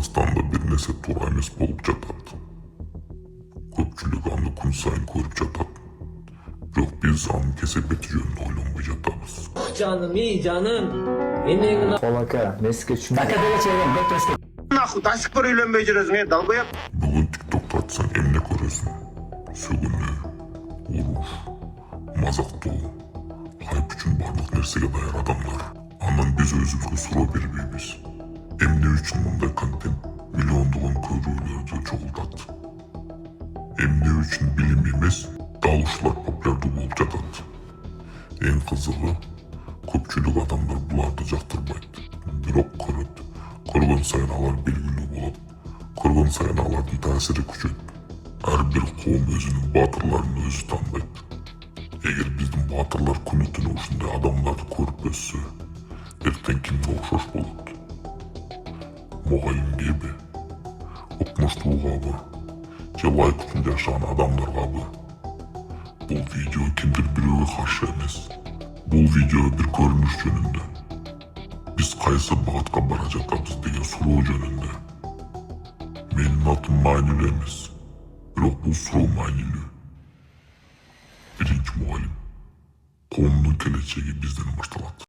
Kırgızstanda bir nese tуура эмес болуп жатат. Көпчүлүк аны күн сайын көрүп жатат. Бирок биз анын кесепети жөнүндө ойлонбой жатабыз. Canım iyi canım. Emeğine Полака, меске чүн. Нахуй до сих пор үйленбей жүрөсүң, долбоёб. Бүгүн TikTok'та атсаң эмне көрөсүң? Сөгүнүү, уруш, мазактоо, хайп үчүн барлык нерсеге даяр адамдар. Андан биз өзүбүзгө суроо бербейбиз. Эмне үчүн мындай контент миллиондогон көрүүлөрдү чогултат? Эмне үчүн билим эмес, дал ушулар популярдуу болуп жатат? Эң кызыгы, көпчүлүк адамдар буларды жактырбайт. Бирок көрөт. Көргөн сайын алар белгилүү болот. Көргөн сайын алардын таасири күчөйт. Ар бир коом өзүнүн баатырларын өзү тандайт. Эгер биздин баатырлар күнү түнү ушундай адамдарды көрүп өссө, эртең кимге окшош болот? Мугалимгеби? Окумуштуулгабы? Же лайк үчүн жашаган адамдаргабы? Бул видео кимдир бирөөгө каршы эмес. Бул видео бир көрүнүш жөнүндө. Биз кайсы багытка бара жатабыз деген суроо жөнүндө. Менин атым маанилүү эмес, бирок бул суроо маанилүү. Биринчи мугалим. Коомдун келечеги бизден башталат.